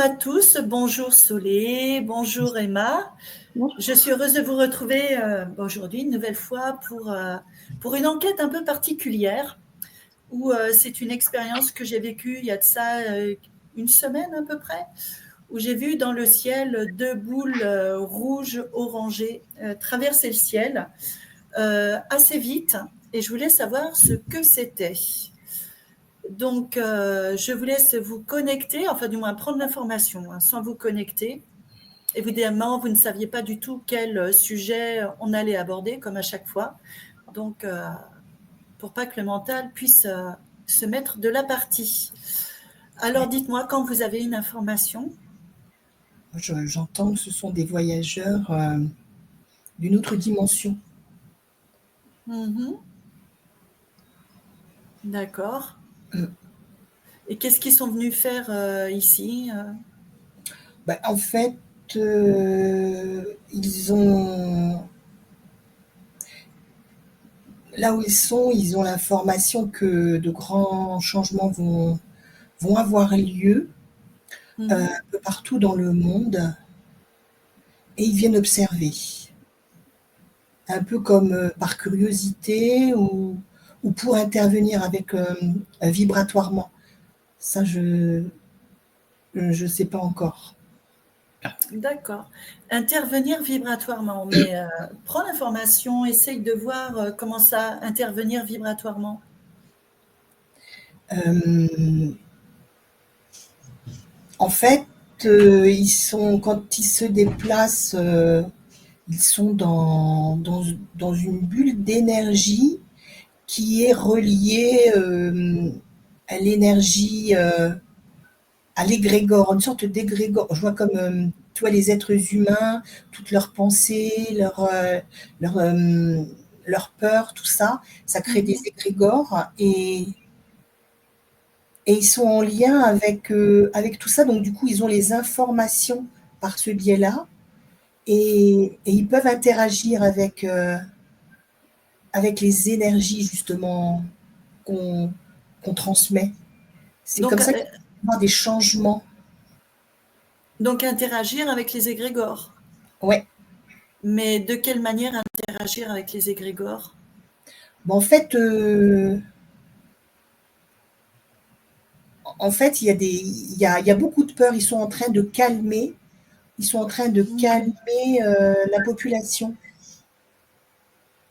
à tous, bonjour Solé, bonjour Emma. Bonjour. Je suis heureuse de vous retrouver aujourd'hui une nouvelle fois pour une enquête un peu particulière où c'est une expérience que j'ai vécue il y a de ça une semaine à peu près, où j'ai vu dans le ciel deux boules rouges orangées traverser le ciel assez vite et je voulais savoir ce que c'était. Donc, je vous laisse vous connecter, enfin du moins prendre l'information sans vous connecter. Évidemment, vous ne saviez pas du tout quel sujet on allait aborder, comme à chaque fois. Donc, pour pas que le mental puisse se mettre de la partie. Alors, dites-moi quand vous avez une information. J'entends que ce sont des voyageurs d'une autre dimension. Mm-hmm. D'accord. Et qu'est-ce qu'ils sont venus faire ici En fait, ils ont... Là où ils ont l'information que de grands changements vont avoir lieu un peu partout dans le monde et ils viennent observer. Un peu comme par curiosité ou pour intervenir avec vibratoirement. Ça, je sais pas encore. D'accord. Intervenir vibratoirement, mais prends l'information, essaye de voir comment ça intervenir vibratoirement. En fait, quand ils se déplacent, ils sont dans une bulle d'énergie qui est reliée à l'énergie, à l'égrégore, une sorte d'égrégore. Je vois comme, tu vois, les êtres humains, toutes leurs pensées, leur peur, tout ça, ça crée des égrégores et ils sont en lien avec tout ça. Donc, du coup, ils ont les informations par ce biais-là et ils peuvent interagir avec les énergies, justement, qu'on transmet. C'est Donc, comme ça qu'il y a des changements. donc interagir avec les égrégores. Ouais. Mais de quelle manière interagir avec les égrégores? En fait, il y a beaucoup de peur. Ils sont en train de calmer. Ils sont en train de calmer la population.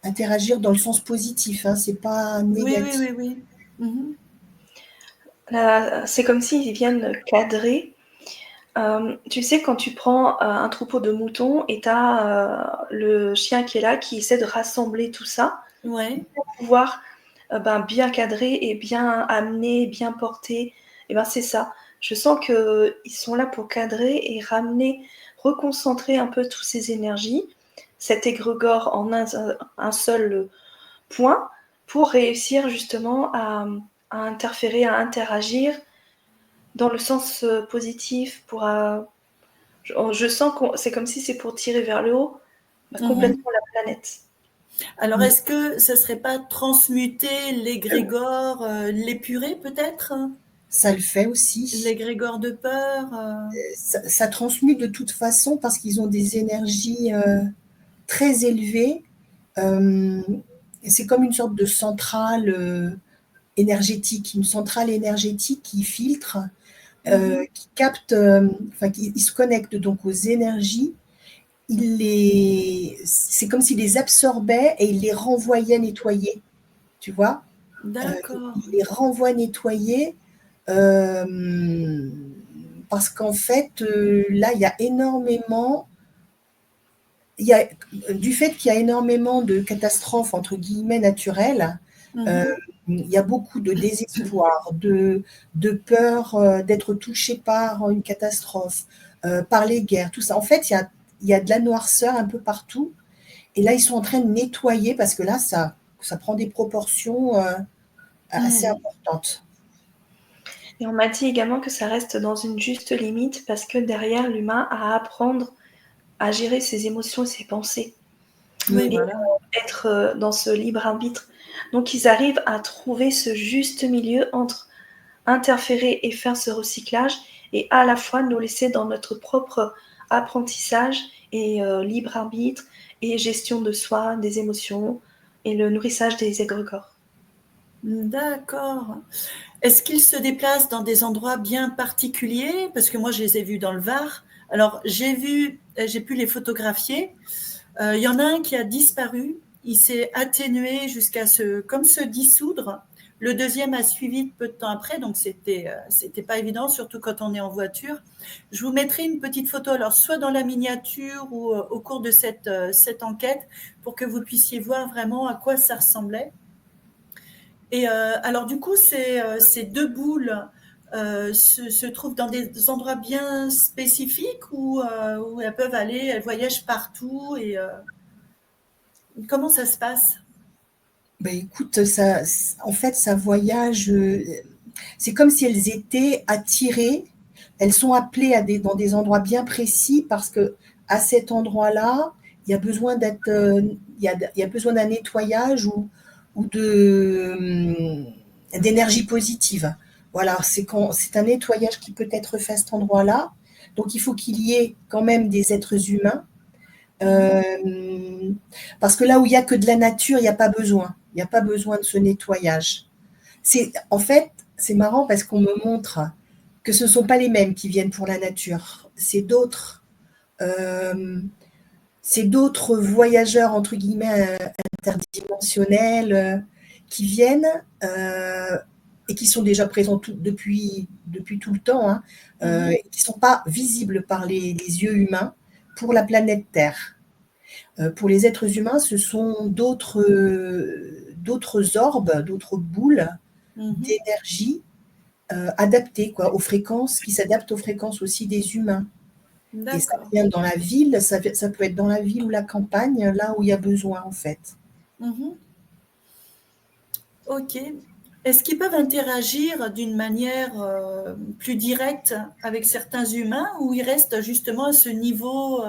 Interagir dans le sens positif, hein, c'est pas négatif. Oui. Mm-hmm. Là, c'est comme s'ils viennent cadrer. Tu sais, quand tu prends un troupeau de moutons et tu as le chien qui est là, qui essaie de rassembler tout ça, Ouais. pour pouvoir bien cadrer et bien amener, bien porter, et c'est ça. Je sens qu'ils sont là pour cadrer et ramener, reconcentrer un peu toutes ces énergies, cet égrégore en un seul point, pour réussir justement à interférer, à interagir dans le sens positif. Je sens que c'est comme si c'est pour tirer vers le haut complètement la planète. Alors, est-ce que ce ne serait pas transmuter l'égrégore, l'épurer peut-être? Ça le fait aussi. L'égrégore de peur ça transmute de toute façon parce qu'ils ont des énergies très élevées. C'est comme une sorte de centrale énergétique, une centrale énergétique qui filtre, qui capte, qui se connecte donc aux énergies. C'est comme s'il les absorbait et il les renvoyait nettoyer, tu vois. D'accord. Il les renvoie nettoyer parce qu'en fait, là, il y a énormément... du fait qu'il y a énormément de catastrophes, entre guillemets, naturelles, il y a beaucoup de désespoir, de peur d'être touché par une catastrophe, par les guerres, tout ça. En fait, il y a de la noirceur un peu partout. Et là, ils sont en train de nettoyer parce que là, ça prend des proportions assez importantes. Et on m'a dit également que ça reste dans une juste limite parce que derrière, l'humain a à apprendre à gérer ses émotions et ses pensées. Oui, et voilà. être dans ce libre arbitre. Donc, ils arrivent à trouver ce juste milieu entre interférer et faire ce recyclage et à la fois nous laisser dans notre propre apprentissage et libre arbitre et gestion de soi, des émotions et le nourrissage des égrégores. D'accord. Est-ce qu'ils se déplacent dans des endroits bien particuliers? Parce que moi, je les ai vus dans le Var. Alors, j'ai pu les photographier. Il y en a un qui a disparu. Il s'est atténué jusqu'à comme se dissoudre. Le deuxième a suivi peu de temps après, donc c'était pas évident, surtout quand on est en voiture. Je vous mettrai une petite photo, alors soit dans la miniature ou au cours de cette enquête, pour que vous puissiez voir vraiment à quoi ça ressemblait. Et alors du coup, ces deux boules se trouvent dans des endroits bien spécifiques où elles peuvent aller, elles voyagent partout. Et comment ça se passe? Ben écoute, en fait, ça voyage. C'est comme si elles étaient attirées. Elles sont appelées dans des endroits bien précis parce que à cet endroit-là, il y a besoin il y a besoin d'un nettoyage ou d'énergie positive. Voilà, c'est un nettoyage qui peut être fait à cet endroit-là. Donc, il faut qu'il y ait quand même des êtres humains. Parce que là où il n'y a que de la nature, il n'y a pas besoin. Il n'y a pas besoin de ce nettoyage. En fait, c'est marrant parce qu'on me montre que ce ne sont pas les mêmes qui viennent pour la nature. C'est d'autres voyageurs, entre guillemets, interdimensionnels qui viennent et qui sont déjà présents depuis tout le temps, hein, et qui ne sont pas visibles par les yeux humains pour la planète Terre. Pour les êtres humains, ce sont d'autres orbes, d'autres boules d'énergie adaptées aux fréquences, qui s'adaptent aux fréquences aussi des humains. Et ça vient dans la ville, ça peut être dans la ville ou la campagne, là où il y a besoin en fait. Ok. Est-ce qu'ils peuvent interagir d'une manière plus directe avec certains humains ou ils restent justement à ce niveau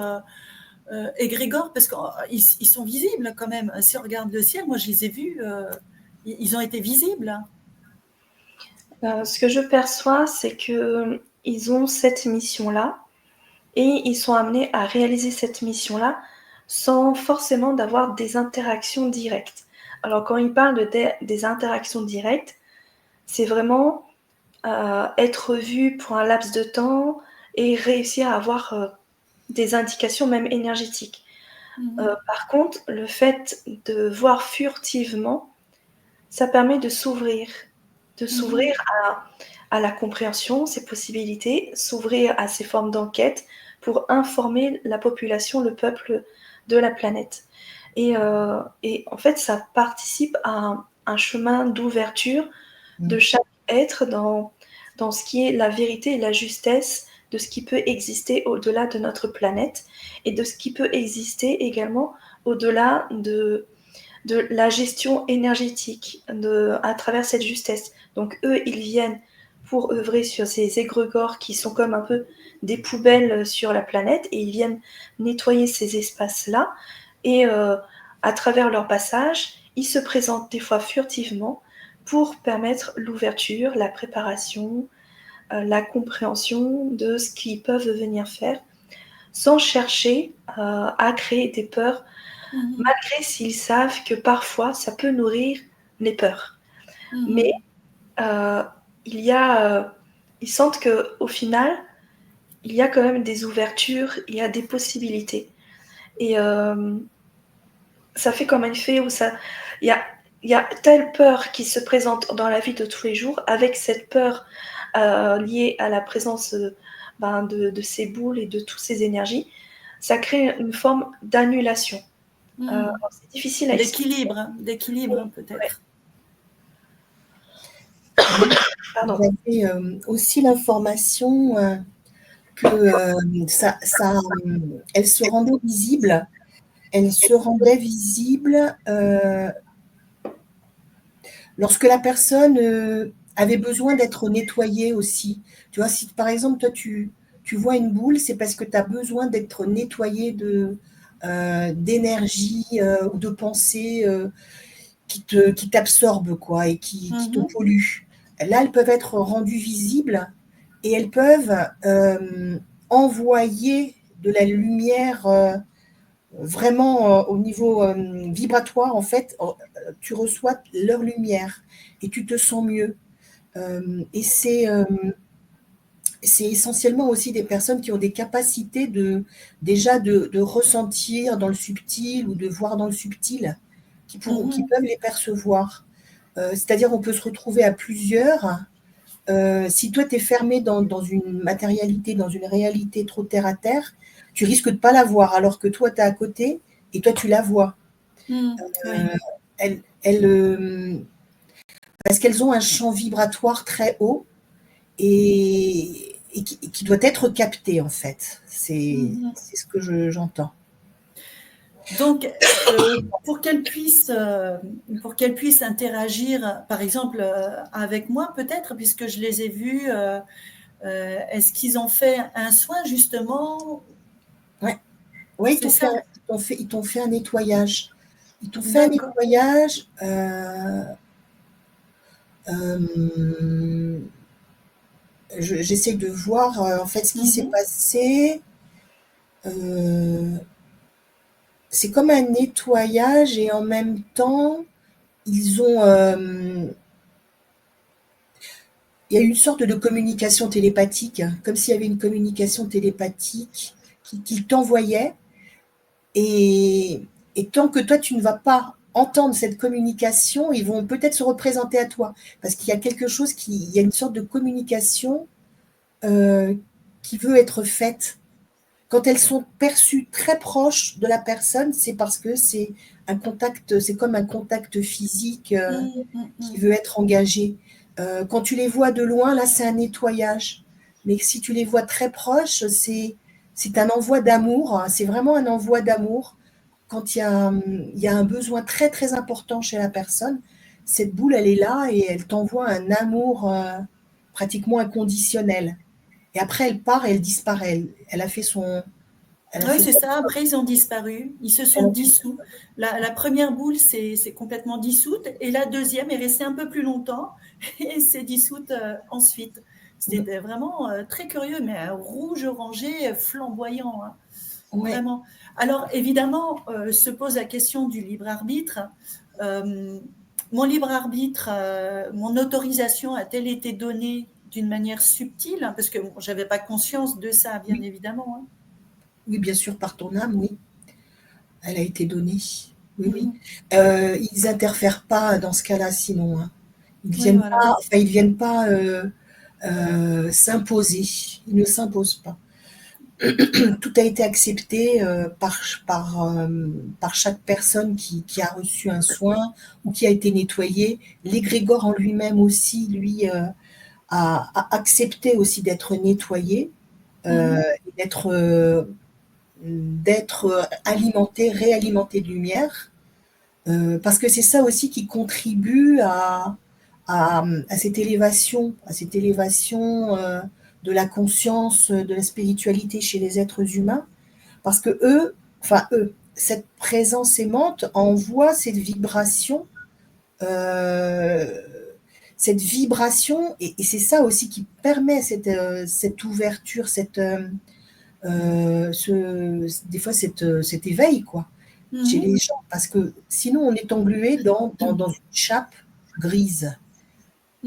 égrégore? Parce qu'ils sont visibles quand même. Si on regarde le ciel, moi je les ai vus, ils ont été visibles. Ce que je perçois, c'est qu'ils ont cette mission-là et ils sont amenés à réaliser cette mission-là sans forcément d'avoir des interactions directes. Alors quand ils parlent des interactions directes, c'est vraiment être vu pour un laps de temps et réussir à avoir des indications même énergétiques. Par contre, le fait de voir furtivement, ça permet de s'ouvrir à la compréhension, ses possibilités, s'ouvrir à ces formes d'enquête pour informer la population, le peuple de la planète. Et en fait, ça participe à un chemin d'ouverture de chaque être dans ce qui est la vérité et la justesse de ce qui peut exister au-delà de notre planète et de ce qui peut exister également au-delà de la gestion énergétique à travers cette justesse. Donc eux, ils viennent pour œuvrer sur ces égrégores qui sont comme un peu des poubelles sur la planète et ils viennent nettoyer ces espaces-là et à travers leur passage, ils se présentent des fois furtivement pour permettre l'ouverture, la préparation, la compréhension de ce qu'ils peuvent venir faire sans chercher à créer des peurs, malgré s'ils savent que parfois ça peut nourrir les peurs. Mais ils sentent qu'au final, il y a quand même des ouvertures, il y a des possibilités. Et ça fait comme un effet où il y a telle peur qui se présente dans la vie de tous les jours, avec cette peur liée à la présence de ces boules et de toutes ces énergies, ça crée une forme d'annulation. C'est difficile à expliquer. D'équilibre peut-être. Vous avez aussi l'information que elle se rendait visible. Elle se rendait visible lorsque la personne avait besoin d'être nettoyée aussi. Tu vois, si par exemple, toi, tu vois une boule, c'est parce que tu as besoin d'être nettoyé d'énergie ou de pensée qui t'absorbent, quoi, et qui te polluent. Là, elles peuvent être rendues visibles et elles peuvent envoyer de la lumière vraiment au niveau vibratoire. En fait, tu reçois leur lumière et tu te sens mieux. Et c'est essentiellement aussi des personnes qui ont des capacités déjà de ressentir dans le subtil ou de voir dans le subtil, qui peuvent les percevoir. C'est-à-dire on peut se retrouver à plusieurs. Si toi, tu es fermé dans une matérialité, dans une réalité trop terre à terre, tu risques de ne pas la voir, alors que toi, tu es à côté et toi, tu la vois. Oui. Parce qu'elles ont un champ vibratoire très haut et qui doit être capté, en fait. C'est ce que j'entends. Donc, pour qu'elle puisse interagir, par exemple, avec moi, peut-être, puisque je les ai vus, est-ce qu'ils ont fait un soin, justement? Oui, C'est ça. ils t'ont fait un nettoyage. Ils t'ont fait un D'accord. nettoyage. J'essaie de voir en fait ce qui s'est passé. C'est comme un nettoyage et en même temps, ils ont. Il y a eu une sorte de communication télépathique, hein, comme s'il y avait une communication télépathique qui t'envoyait. Et, et tant que toi, tu ne vas pas entendre cette communication, ils vont peut-être se représenter à toi. Parce qu'il y a quelque chose il y a une sorte de communication qui veut être faite. Quand elles sont perçues très proches de la personne, c'est parce que c'est un contact, c'est comme un contact physique qui veut être engagé. Quand tu les vois de loin, là, c'est un nettoyage. Mais si tu les vois très proches, c'est un envoi d'amour. C'est vraiment un envoi d'amour. Quand il y a un besoin très, très important chez la personne, cette boule, elle est là et elle t'envoie un amour pratiquement inconditionnel. Et après, elle part et elle disparaît. Elle a fait son. Oui, c'est ça. Après, ils ont disparu. Ils se sont dissous. La première boule s'est complètement dissoute et la deuxième est restée un peu plus longtemps et s'est dissoute ensuite. C'était vraiment très curieux, mais un rouge orangé flamboyant. Hein. Ouais. Vraiment. Alors, évidemment, se pose la question du libre arbitre. Mon libre arbitre, mon autorisation a-t-elle été donnée d'une manière subtile? Parce que je n'avais pas conscience de ça, bien évidemment. Hein. Oui, bien sûr, par ton âme, oui. Elle a été donnée. Oui, oui. Ils n'interfèrent pas dans ce cas-là, sinon. Hein. Ils ne viennent pas s'imposer. Ils ne s'imposent pas. Tout a été accepté par chaque personne qui a reçu un soin ou qui a été nettoyée. L'égrégore en lui-même aussi, lui, a accepté aussi d'être nettoyé, d'être alimenté, réalimenté de lumière, parce que c'est ça aussi qui contribue à cette élévation, de la conscience, de la spiritualité chez les êtres humains, parce que cette présence aimante envoie cette vibration, et c'est ça aussi qui permet cette ouverture, des fois cet éveil, quoi, chez les gens, parce que sinon on est englué dans une chape grise.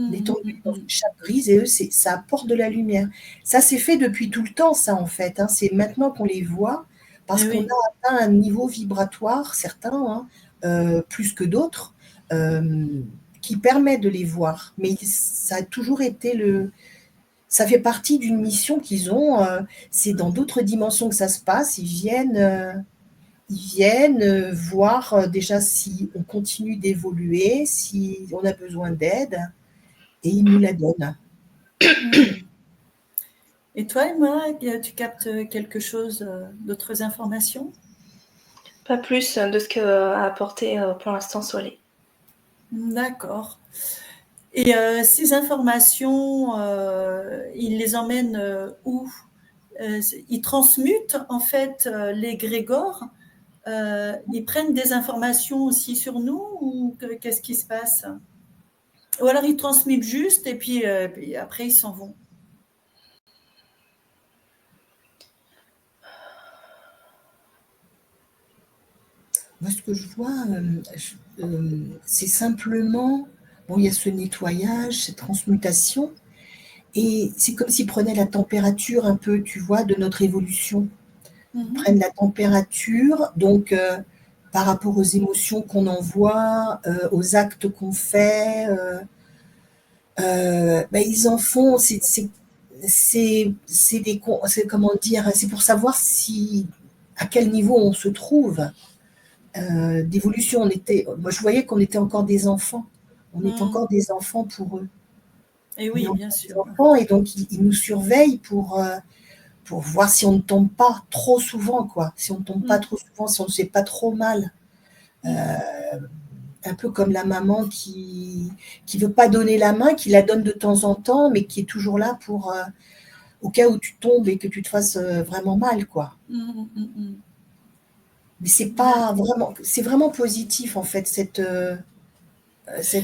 On est englué dans une chape grise et eux, ça apporte de la lumière. Ça, c'est fait depuis tout le temps, ça, en fait. Hein. C'est maintenant qu'on les voit, parce qu'on a atteint un niveau vibratoire, certains, plus que d'autres, qui permet de les voir. Mais ça a toujours été ça fait partie d'une mission qu'ils ont. C'est dans d'autres dimensions que ça se passe. Ils viennent voir déjà si on continue d'évoluer, si on a besoin d'aide, et ils nous la donnent. Et toi, Emma, tu captes quelque chose, d'autres informations? Pas plus de ce qu'a apporté pour l'instant Soleil. D'accord. Et ces informations, ils les emmènent où? Ils transmutent en fait l'égrégore. Ils prennent des informations aussi sur nous ou qu'est-ce qui se passe? Ou alors ils transmettent juste et puis après ils s'en vont. Moi, ce que je vois, c'est simplement, bon, il y a ce nettoyage, cette transmutation, et c'est comme s'ils prenaient la température un peu, tu vois, de notre évolution. Ils Mhm. prennent la température, donc par rapport aux émotions qu'on envoie, aux actes qu'on fait, ben, ils en font, c'est comment dire, c'est pour savoir si, à quel niveau on se trouve d'évolution. Moi je voyais qu'on était encore des enfants. On est Mhm. encore des enfants pour eux. Et On est oui, encore bien des sûr. enfants et donc ils nous surveillent pour voir si on ne tombe pas trop souvent, quoi. Si on ne tombe pas Mhm. trop souvent, si on ne se fait pas trop mal. Mhm. Un peu comme la maman qui veut pas donner la main, qui la donne de temps en temps, mais qui est toujours là pour au cas où tu tombes et que tu te fasses vraiment mal, quoi. Mhm. Mhm. Mais c'est pas D'accord. vraiment, c'est vraiment positif en fait cette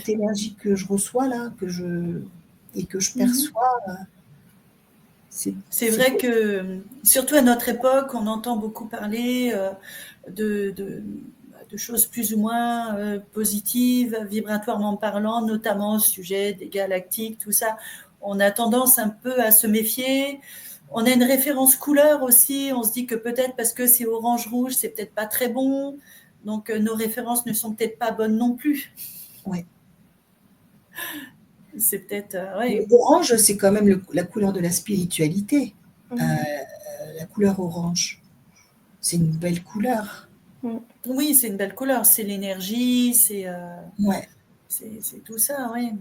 énergie que je reçois là, que je Mhm. perçois. C'est C'est vrai que, surtout à notre époque, on entend beaucoup parler de, de, de choses plus ou moins positives, vibratoirement parlant, notamment au sujet des galactiques, tout ça. On a tendance un peu à se méfier. On a une référence couleur aussi. On se dit que peut-être parce que c'est orange-rouge, c'est peut-être pas très bon. Donc nos références ne sont peut-être pas bonnes non plus. ouais. C'est peut-être, Mais ouais. orange, c'est quand même la couleur de la spiritualité. Euh, Mhm. la couleur orange, c'est une belle couleur. Mhm. Oui, c'est une belle couleur. C'est l'énergie, Ouais. c'est tout ça, oui.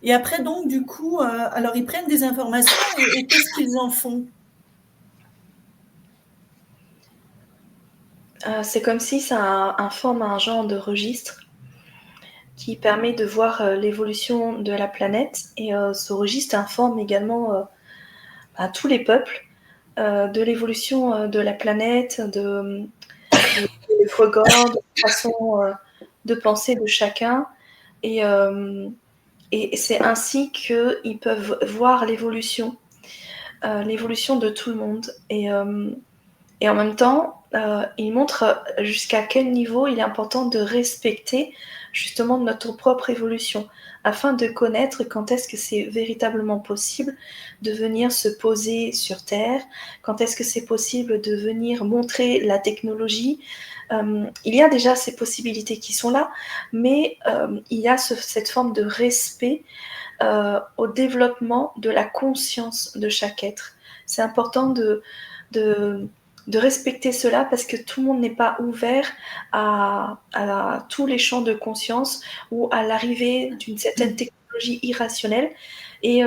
Et après, donc, du coup, alors ils prennent des informations et qu'est-ce qu'ils en font? C'est comme si ça informe un genre de registre qui permet de voir l'évolution de la planète. Et ce registre informe également à tous les peuples de l'évolution de la planète, des regards, de la façon de penser de chacun. Et, euh, et c'est ainsi qu'ils peuvent voir l'évolution de tout le monde. Et en même temps, il montre jusqu'à quel niveau il est important de respecter justement notre propre évolution, afin de connaître quand est-ce que c'est véritablement possible de venir se poser sur Terre, quand est-ce que c'est possible de venir montrer la technologie. Il y a déjà ces possibilités qui sont là, mais il y a cette forme de respect au développement de la conscience de chaque être. C'est important de, de respecter cela parce que tout le monde n'est pas ouvert à tous les champs de conscience ou à l'arrivée d'une certaine technologie irrationnelle. Et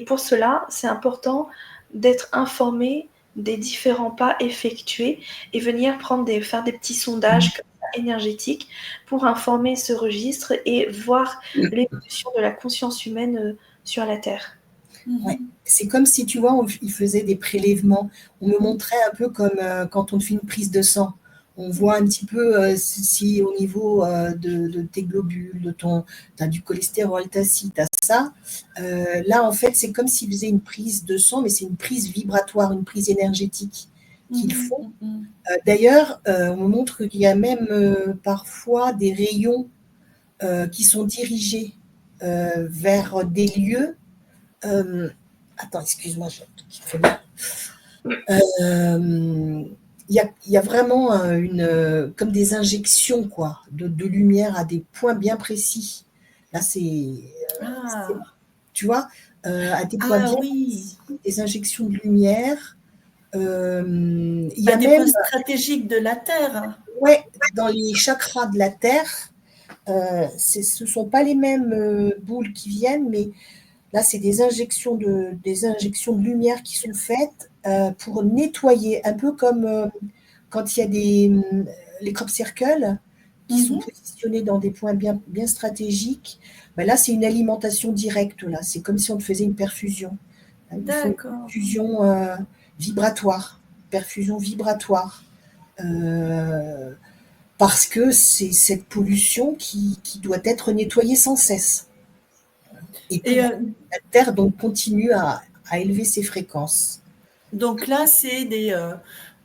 pour cela, c'est important d'être informé des différents pas effectués et venir faire des petits sondages comme ça, énergétiques pour informer ce registre et voir l'évolution de la conscience humaine sur la Terre. Ouais. Mhm. C'est comme si, tu vois, ils faisaient des prélèvements. On me Mhm. montrait un peu comme quand on fait une prise de sang. On voit un petit peu si au niveau de tes globules, t'as du cholestérol, t'as ci, t'as ça. Là, en fait, c'est comme s'ils faisaient une prise de sang, mais c'est une prise vibratoire, une prise énergétique qu'ils Mhm. font. Mhm. D'ailleurs, on me montre qu'il y a même parfois des rayons qui sont dirigés vers des lieux. Euh, Attends, excuse-moi, j'ai un truc qui fait mal. Il y a vraiment comme des injections quoi, de lumière à des points bien précis. Là, Ah, tu vois, à des points ah bien oui, précis, des injections de lumière. Il y à a des même, points stratégiques de la Terre. ouais, dans les chakras de la Terre, ce ne sont pas les mêmes boules qui viennent, mais là, c'est des injections de lumière qui sont faites pour nettoyer, un peu comme quand il y a les crop circles qui sont Mhm. positionnés dans des points bien, bien stratégiques. Ben là, c'est une alimentation directe. Là, c'est comme si on faisait une perfusion. Ils font une D'accord. perfusion vibratoire, perfusion vibratoire, euh, parce que c'est cette pollution qui doit être nettoyée sans cesse. Et Et pour la Terre donc continue à élever ses fréquences. donc là, c'est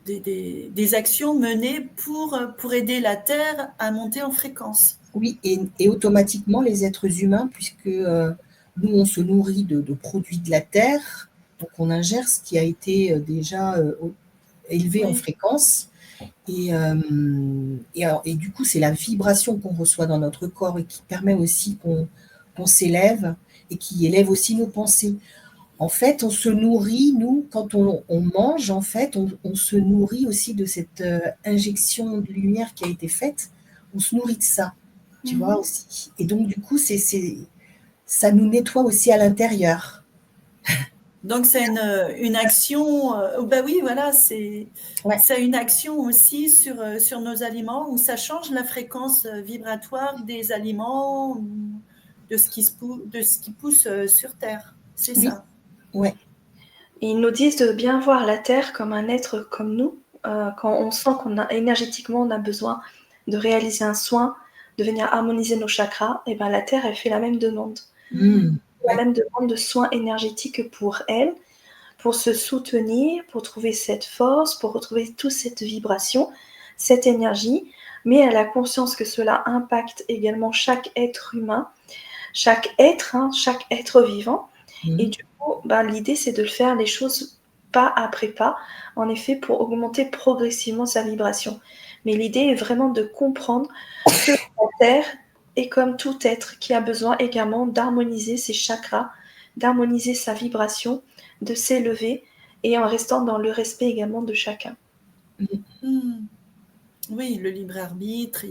des actions menées pour aider la Terre à monter en fréquence. Oui, et automatiquement, les êtres humains, puisque nous, on se nourrit de produits de la terre, donc on ingère ce qui a été déjà élevé en Oui. fréquence. Et du coup, c'est la vibration qu'on reçoit dans notre corps et qui permet aussi qu'on s'élève et qui élève aussi nos pensées. En fait, on se nourrit, nous, quand on mange, en fait, on se nourrit aussi de cette injection de lumière qui a été faite. On se nourrit de ça, tu vois, aussi. Et donc, du coup, ça nous nettoie aussi à l'intérieur. Donc c'est une action, bah oui, voilà, Ouais. ça a une action aussi sur nos aliments où ça change la fréquence vibratoire des aliments, de ce qui pousse sur Terre. C'est Oui. ça. Ouais. Et ils nous disent de bien voir la Terre comme un être comme nous. Quand on sent énergétiquement on a besoin de réaliser un soin, de venir harmoniser nos chakras, et ben la Terre, elle fait la même demande. La même demande de soins énergétiques pour elle, pour se soutenir, pour trouver cette force, pour retrouver toute cette vibration, cette énergie. Mais elle a conscience que cela impacte également chaque être humain, chaque être vivant. Et du coup, l'idée, c'est de faire les choses pas après pas, en effet, pour augmenter progressivement sa vibration. Mais l'idée est vraiment de comprendre que la Terre est comme tout être qui a besoin également d'harmoniser ses chakras, d'harmoniser sa vibration, de s'élever, et en restant dans le respect également de chacun. Oui, le libre arbitre,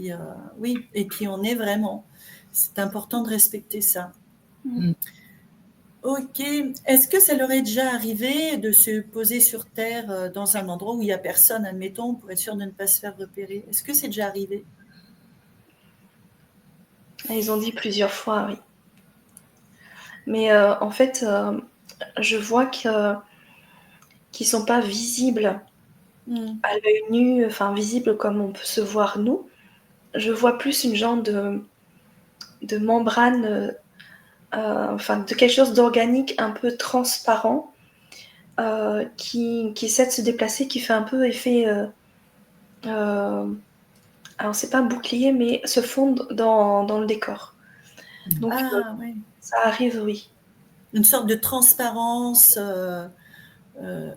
oui, et qui on est vraiment. C'est important de respecter ça. Ok. Est-ce que ça leur est déjà arrivé de se poser sur Terre dans un endroit où il n'y a personne, admettons, pour être sûr de ne pas se faire repérer? Est-ce que c'est déjà arrivé? Ils ont dit plusieurs fois, oui. Mais en fait, je vois qu'ils ne sont pas visibles à l'œil nu, enfin visibles comme on peut se voir nous. Je vois plus une genre de membrane, enfin de quelque chose d'organique un peu transparent qui essaie de se déplacer, qui fait un peu effet, alors c'est pas un bouclier, mais se fondre dans le décor. Donc Oui. ça arrive, oui. Une sorte de transparence,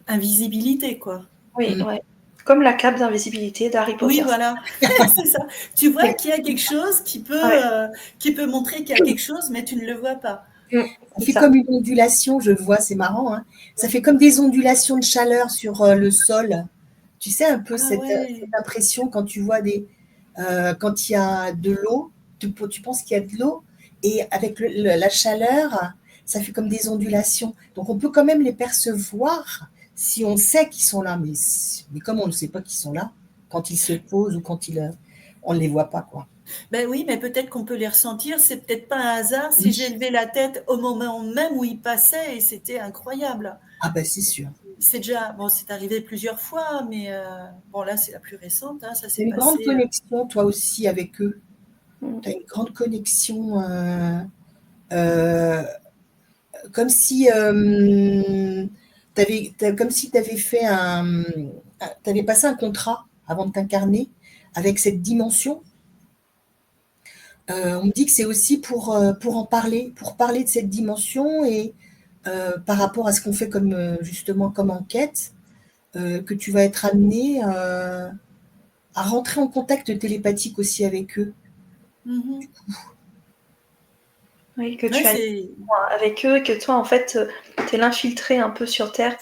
invisibilité, quoi. Oui, ouais. Comme la cape d'invisibilité d'Harry Oui, Potter. voilà, c'est ça. Tu vois qu'il y a quelque chose qui peut montrer qu'il y a quelque chose, mais tu ne le vois pas. Ça fait comme une ondulation, je vois, c'est marrant. Hein. Ça fait comme des ondulations de chaleur sur le sol. Tu sais, un peu cette impression quand tu vois quand il y a de l'eau, tu penses qu'il y a de l'eau, et avec la chaleur, ça fait comme des ondulations. Donc on peut quand même les percevoir si on sait qu'ils sont là, mais comme on ne sait pas qu'ils sont là, quand ils se posent ou on ne les voit pas, quoi. Ben oui, mais peut-être qu'on peut les ressentir. C'est peut-être pas un hasard si j'ai levé la tête au moment même où ils passaient et c'était incroyable. Ah ben c'est sûr. C'est arrivé plusieurs fois, mais bon là c'est la plus récente. Hein, ça Tu s'est as une grande passé. connexion, toi aussi, avec eux. Tu as une grande connexion, euh, comme si comme si tu avais t'avais passé un contrat avant de t'incarner avec cette dimension. On me dit que c'est aussi pour en parler, pour parler de cette dimension et par rapport à ce qu'on fait justement comme enquête, que tu vas être amené à rentrer en contact télépathique aussi avec eux. Oui, que tu as avec eux, que toi, en fait, tu es l'infiltré un peu sur Terre,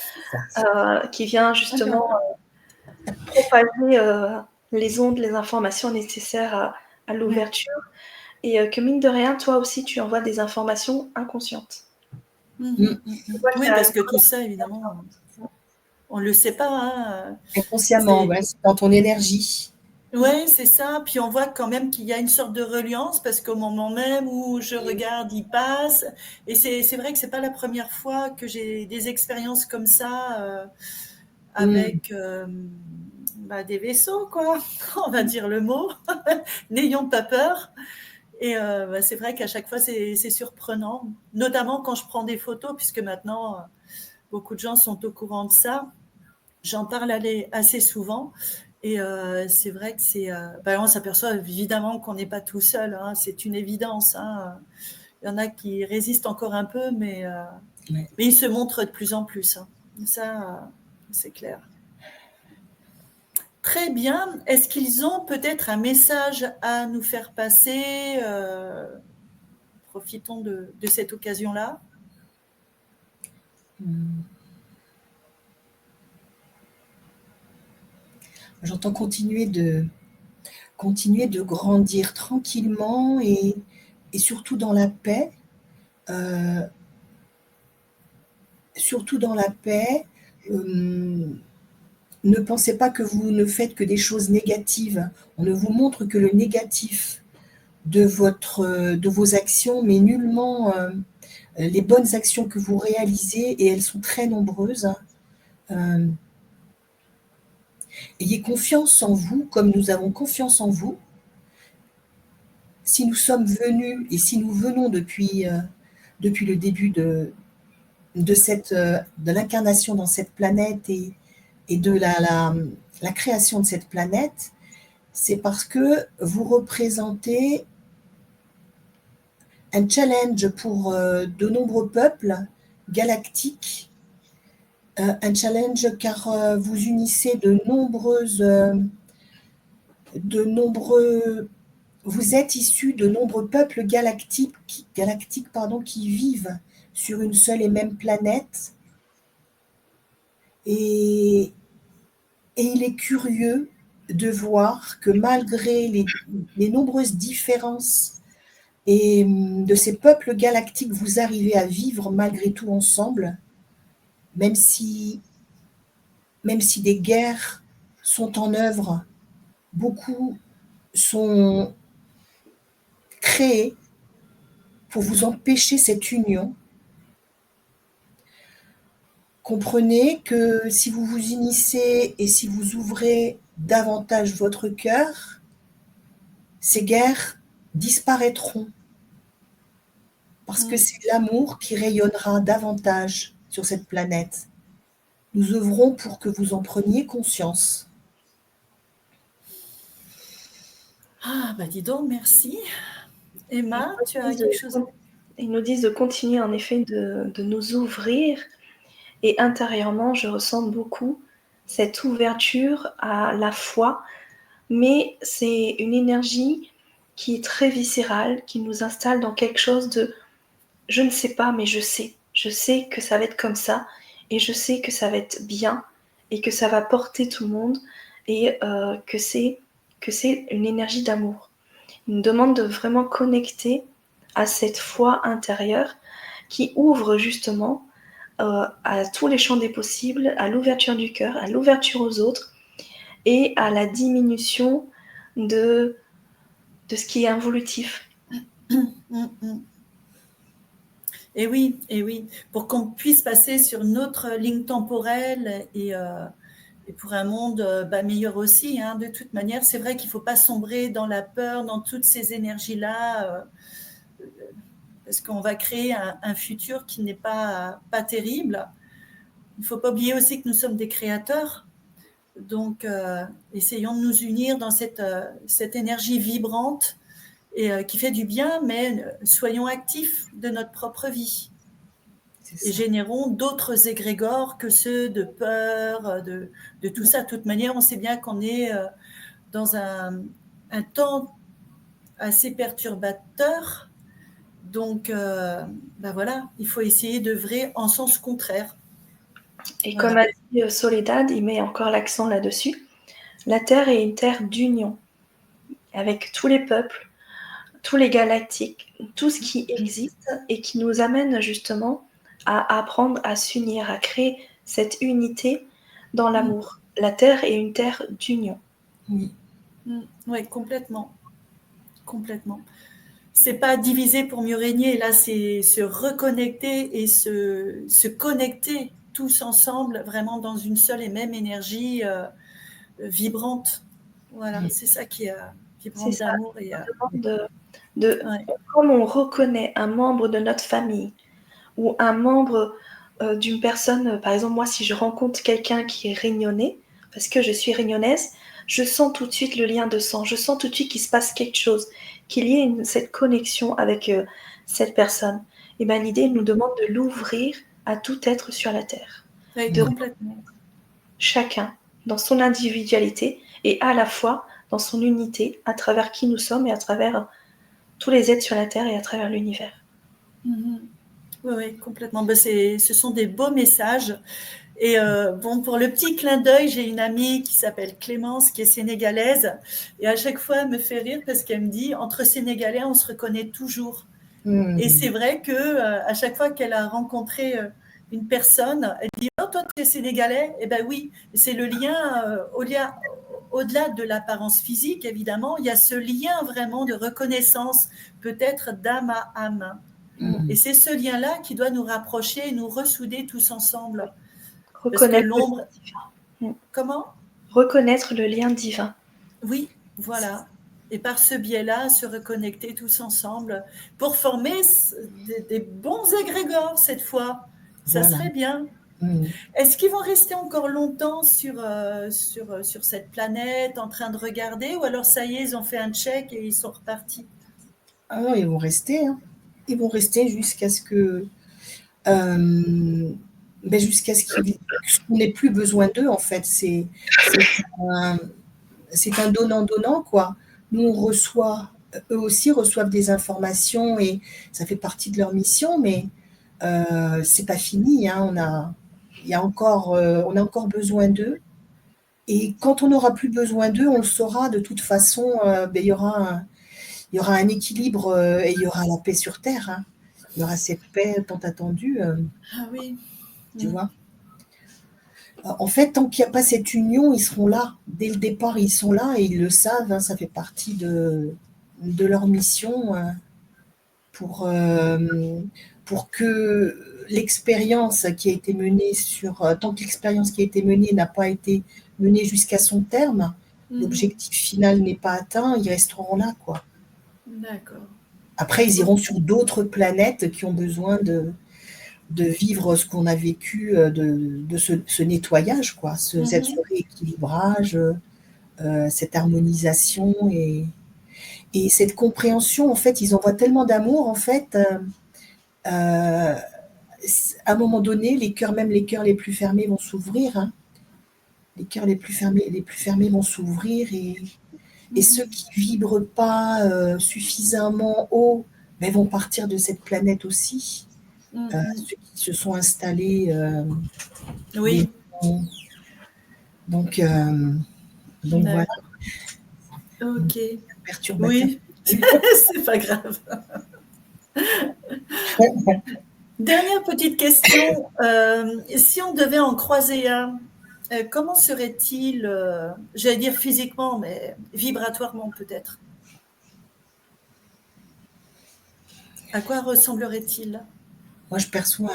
qui vient justement propager les ondes, les informations nécessaires à l'ouverture, et que mine de rien, toi aussi, tu envoies des informations inconscientes. Oui, parce que tout ça, évidemment, on ne le sait pas. Hein. Inconsciemment, ouais, c'est dans ton énergie. Oui, c'est ça. Puis on voit quand même qu'il y a une sorte de reliance parce qu'au moment même où je regarde, il passe. Et c'est vrai que c'est pas la première fois que j'ai des expériences comme ça avec des vaisseaux, quoi. On va dire le mot. N'ayons pas peur. Et c'est vrai qu'à chaque fois, c'est surprenant, notamment quand je prends des photos, puisque maintenant, beaucoup de gens sont au courant de ça. j'en parle assez souvent. Et c'est vrai que on s'aperçoit évidemment qu'on n'est pas tout seul, hein, c'est une évidence. Hein. Il y en a qui résistent encore un peu, mais ils se montrent de plus en plus. Hein. Ça, c'est clair. Très bien. Est-ce qu'ils ont peut-être un message à nous faire passer Profitons de cette occasion-là. J'entends continuer de grandir tranquillement et surtout dans la paix. Surtout dans la paix. Ne pensez pas que vous ne faites que des choses négatives. On ne vous montre que le négatif de vos actions, mais nullement les bonnes actions que vous réalisez, et elles sont très nombreuses. Ayez confiance en vous, comme nous avons confiance en vous. Si nous sommes venus, et si nous venons depuis le début de l'incarnation dans cette planète et de la création de cette planète, c'est parce que vous représentez un challenge pour de nombreux peuples galactiques, un challenge car vous unissez vous êtes issus de nombreux peuples galactiques qui vivent sur une seule et même planète. Et il est curieux de voir que malgré les nombreuses différences et de ces peuples galactiques, vous arrivez à vivre malgré tout ensemble, même si des guerres sont en œuvre, beaucoup sont créés pour vous empêcher cette union. Comprenez que si vous vous unissez et si vous ouvrez davantage votre cœur, ces guerres disparaîtront. Parce que c'est l'amour qui rayonnera davantage sur cette planète. Nous œuvrons pour que vous en preniez conscience. Ah, dis donc, merci. Emma, tu as quelque chose? Ils nous disent de continuer en effet de nous ouvrir. Et intérieurement, je ressens beaucoup cette ouverture à la foi, mais c'est une énergie qui est très viscérale, qui nous installe dans quelque chose de « je ne sais pas, mais je sais. Je sais que ça va être comme ça, et je sais que ça va être bien, et que ça va porter tout le monde, et que c'est une énergie d'amour. » Il nous demande de vraiment connecter à cette foi intérieure qui ouvre justement à tous les champs des possibles, à l'ouverture du cœur, à l'ouverture aux autres et à la diminution de ce qui est involutif. Et oui, pour qu'on puisse passer sur notre ligne temporelle et pour un monde meilleur aussi. Hein. De toute manière, c'est vrai qu'il ne faut pas sombrer dans la peur, dans toutes ces énergies-là, parce qu'on va créer un futur qui n'est pas terrible. Il ne faut pas oublier aussi que nous sommes des créateurs. Donc, essayons de nous unir dans cette énergie vibrante et qui fait du bien, mais soyons actifs de notre propre vie. Et générons d'autres égrégores que ceux de peur, de tout ça. De toute manière, on sait bien qu'on est dans un temps assez perturbateur. Donc, voilà, il faut essayer d'œuvrer en sens contraire. Et comme a dit Soledad, il met encore l'accent là-dessus, la Terre est une terre d'union avec tous les peuples, tous les galactiques, tout ce qui existe et qui nous amène justement à apprendre à s'unir, à créer cette unité dans l'amour. La Terre est une terre d'union. Oui, complètement. Complètement. C'est pas diviser pour mieux régner, là c'est se reconnecter et se connecter tous ensemble vraiment dans une seule et même énergie vibrante. Voilà, c'est ça qui est vibrante d'amour. Et, comme on reconnaît un membre de notre famille ou un membre d'une personne, par exemple, moi, si je rencontre quelqu'un qui est réunionnais, parce que je suis réunionnaise, je sens tout de suite le lien de sang, je sens tout de suite qu'il se passe quelque chose, qu'il y ait cette connexion avec cette personne. Et bien, l'idée nous demande de l'ouvrir à tout être sur la Terre. Oui, De complètement. chacun dans son individualité et à la fois dans son unité, à travers qui nous sommes et à travers tous les êtres sur la Terre et à travers l'univers. Oui, oui, complètement. Ben, ce sont des beaux messages. Et bon, pour le petit clin d'œil, j'ai une amie qui s'appelle Clémence, qui est sénégalaise. Et à chaque fois, elle me fait rire parce qu'elle me dit, entre Sénégalais, on se reconnaît toujours. Et c'est vrai que à chaque fois qu'elle a rencontré une personne, elle dit, oh, toi, tu es sénégalais? Eh ben oui, c'est le lien, au-delà de l'apparence physique, évidemment, il y a ce lien vraiment de reconnaissance, peut-être d'âme à âme. Et c'est ce lien-là qui doit nous rapprocher et nous ressouder tous ensemble. Parce que Reconnaître l'ombre. le divin. Comment? Reconnaître le lien divin. Oui, voilà. Et par ce biais-là, se reconnecter tous ensemble pour former des bons égrégores cette fois. Ça Voilà. serait bien. Est-ce qu'ils vont rester encore longtemps sur cette planète en train de regarder, ou alors ça y est, ils ont fait un check et ils sont repartis? Ah non, ils vont rester, hein. Ils vont rester jusqu'à ce que jusqu'à ce qu'on n'ait plus besoin d'eux, en fait. C'est un donnant-donnant, quoi. Nous, on reçoit, eux aussi reçoivent des informations et ça fait partie de leur mission, mais c'est pas fini, hein. On a encore besoin d'eux. Et quand on n'aura plus besoin d'eux, on le saura de toute façon, il y aura un équilibre et il y aura la paix sur Terre, hein. Il y aura cette paix tant attendue, Ah oui. tu vois. En fait, tant qu'il n'y a pas cette union, ils seront là. Dès le départ, ils sont là et ils le savent, hein, ça fait partie de leur mission pour que l'expérience qui a été menée tant que l'expérience qui a été menée n'a pas été menée jusqu'à son terme, l'objectif final n'est pas atteint, ils resteront là, quoi. D'accord. Après, ils iront sur d'autres planètes qui ont besoin de vivre ce qu'on a vécu, de ce nettoyage, quoi, ce rééquilibrage, cette harmonisation et cette compréhension. En fait, ils envoient tellement d'amour, en fait, à un moment donné, même les cœurs les plus fermés vont s'ouvrir, hein. Les cœurs les plus fermés vont s'ouvrir et ceux qui vibrent pas suffisamment haut vont partir de cette planète aussi. Ceux qui se sont installés. Oui. Donc voilà. Ok. Perturbateur. Oui, c'est pas grave. Dernière petite question. Si on devait en croiser un, comment serait-il, j'allais dire physiquement, mais vibratoirement peut-être? À quoi ressemblerait-il? Moi, je perçois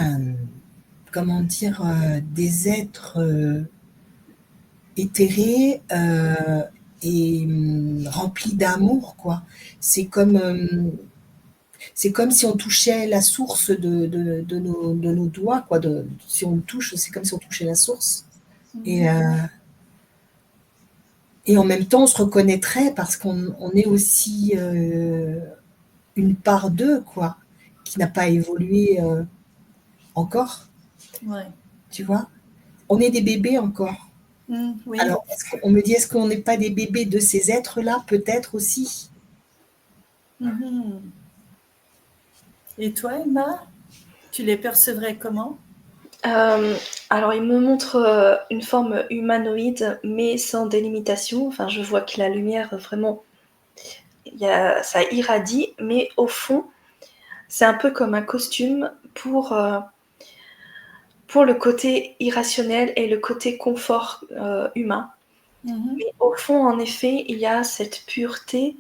des êtres éthérés et remplis d'amour, quoi. C'est comme si on touchait la source de nos doigts, quoi. Si on le touche, c'est comme si on touchait la source. Et en même temps, on se reconnaîtrait parce qu'on est aussi une part d'eux, quoi, qui n'a pas évolué encore. Ouais. Tu vois, on est des bébés encore. Oui. Alors, on me dit, est-ce qu'on n'est pas des bébés de ces êtres-là? Peut-être aussi. Et toi, Emma, tu les percevrais comment? Alors, il me montre une forme humanoïde, mais sans délimitation. Enfin, je vois que la lumière, vraiment, ça irradie, mais au fond, c'est un peu comme un costume pour le côté irrationnel et le côté confort humain. Mais au fond, en effet, il y a cette pureté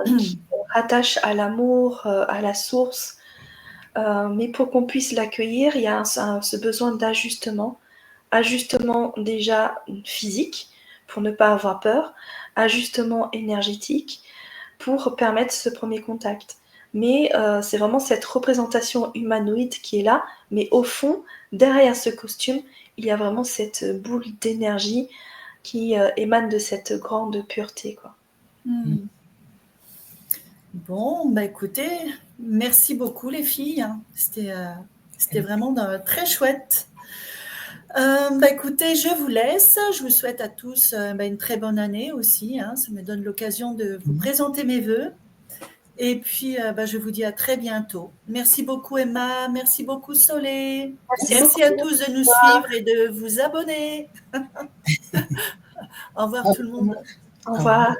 qui rattache à l'amour, à la source. Mais pour qu'on puisse l'accueillir, il y a ce besoin d'ajustement. Ajustement déjà physique, pour ne pas avoir peur. Ajustement énergétique, pour permettre ce premier contact. mais c'est vraiment cette représentation humanoïde qui est là, mais au fond, derrière ce costume, il y a vraiment cette boule d'énergie qui émane de cette grande pureté, quoi. Bon, bah écoutez, merci beaucoup les filles. C'était vraiment très chouette. Bah écoutez, je vous laisse. Je vous souhaite à tous une très bonne année aussi. Ça me donne l'occasion de vous présenter mes vœux. Et puis, je vous dis à très bientôt. Merci beaucoup Emma, merci beaucoup Solé. Merci à tous de nous suivre et de vous abonner. Au revoir tout le monde. Au revoir.